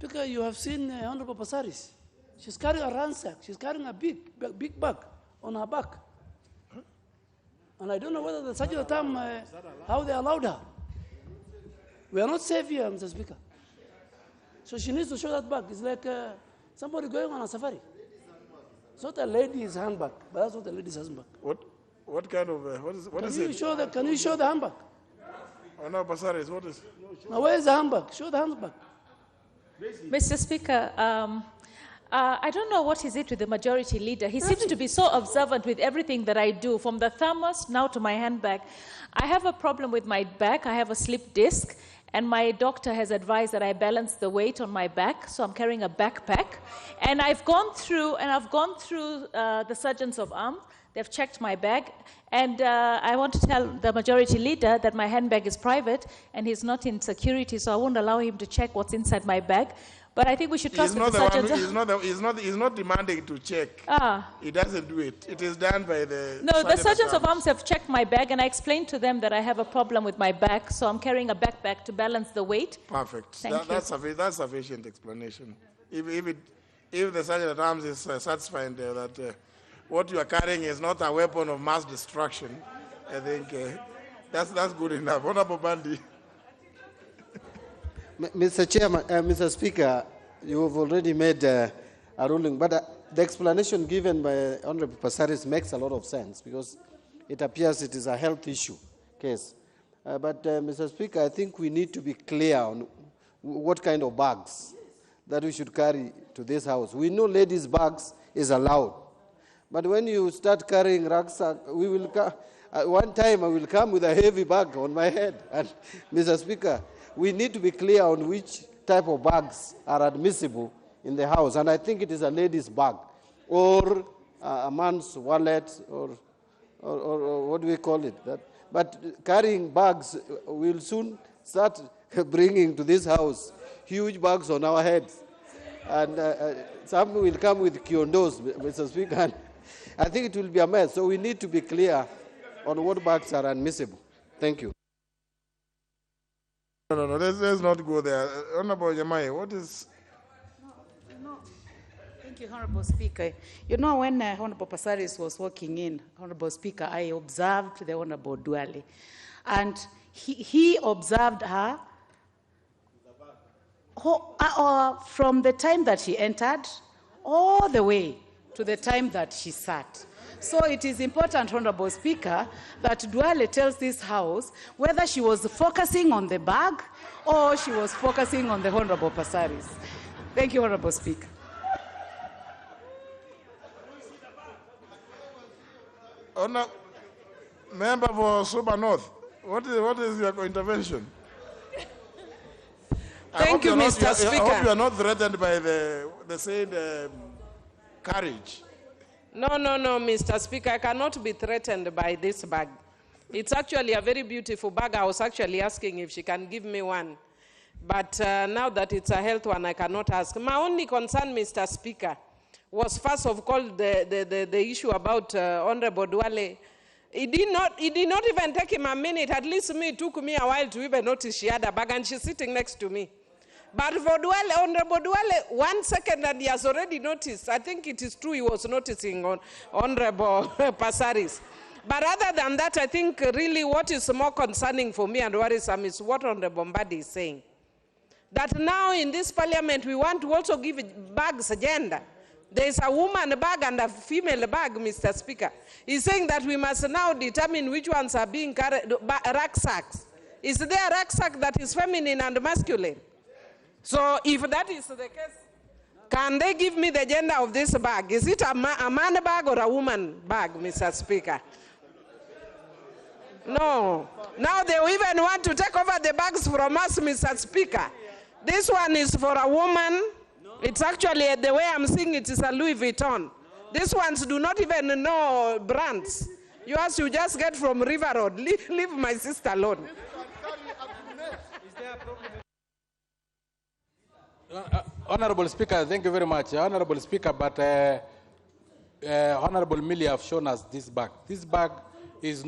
Speaker, you have seen Honorable Passaris. She's carrying a ransack. She's carrying a big bag on her back. And I don't know whether the Sergeant at Arms, how they allowed her. We are not safe here, Mr. Speaker. So she needs to show that bag. It's like somebody going on a safari. It's not a lady's handbag, but that's not a lady's handbag. What kind of, what is it? Can you show the handbag? Oh, no, Passaris, what is? Now, where is the handbag? Show the handbag. Mr. Speaker, I don't know what is it with the majority leader. He seems to be so observant with everything that I do, from the thermos now to my handbag. I have a problem with my back. I have a slip disc, and my doctor has advised that I balance the weight on my back, so I'm carrying a backpack. And I've gone through the Sergeants of Arms. They've checked my bag, and I want to tell the majority leader that my handbag is private, and he's not in security, so I won't allow him to check what's inside my bag. But I think we should trust the sergeants. He's not demanding to check. He doesn't do it. It is done by the... No, the Sergeants of Arms have checked my bag, and I explained to them that I have a problem with my back, so I'm carrying a backpack to balance the weight. Perfect. That's sufficient explanation. If the Sergeant at Arms is satisfied that what you are carrying is not a weapon of mass destruction, I think that's good enough. Honorable Bandi. Mr. Chairman, Mr. Speaker, you have already made a ruling, but the explanation given by Honorable Passaris makes a lot of sense because it appears it is a health issue case. But Mr. Speaker, I think we need to be clear on what kind of bags that we should carry to this house. We know ladies' bags is allowed, but when you start carrying rucksack, we will. One time I will come with a heavy bag on my head, and Mr. Speaker, we need to be clear on which type of bags are admissible in the house. And I think it is a lady's bag or a man's wallet or what do we call it? But carrying bags will soon start bringing to this house huge bags on our heads. And some will come with kiondos, Mr. Speaker. I think it will be a mess. So we need to be clear on what bags are admissible. Thank you. No, let's not go there. Honorable Yamai, what is... No. Thank you, Honorable Speaker. You know, when Honorable Passaris was walking in, Honorable Speaker, I observed the Honorable Duale. And he observed her from the time that she entered all the way to the time that she sat. So it is important, Honorable Speaker, that Duale tells this House whether she was focusing on the bag or she was focusing on the Honorable Passaris. Thank you, Honorable Speaker. Member for Suba North, what is your intervention? Thank you, Mr. Speaker. I hope you are not threatened by the said carriage. No, Mr. Speaker, I cannot be threatened by this bag. It's actually a very beautiful bag. I was actually asking if she can give me one. But now that it's a health one, I cannot ask. My only concern, Mr. Speaker, was first of all the issue about Honorable Duale. It did not even take him a minute. At least me, it took me a while to even notice she had a bag, and she's sitting next to me. But for Duale, Honorable Duale, 1 second and he has already noticed. I think it is true he was noticing on Honorable Passaris. But other than that, I think really what is more concerning for me and worrisome is what Honorable Mbadi is saying. That now in this parliament, we want to also give bags a gender. There is a woman bag and a female bag, Mr. Speaker. He's saying that we must now determine which ones are being carried, rucksacks. Is there a rucksack that is feminine and masculine? So if that is the case, can they give me the gender of this bag? Is it a man bag or a woman bag, Mr. Speaker? No. Now they even want to take over the bags from us, Mr. Speaker. This one is for a woman. It's actually, the way I'm seeing it, is a Louis Vuitton. These ones do not even know brands. Yours you just get from River Road. Leave my sister alone. Honorable Speaker, thank you very much. Honorable Speaker, but Honorable Millie have shown us this bag. This bag is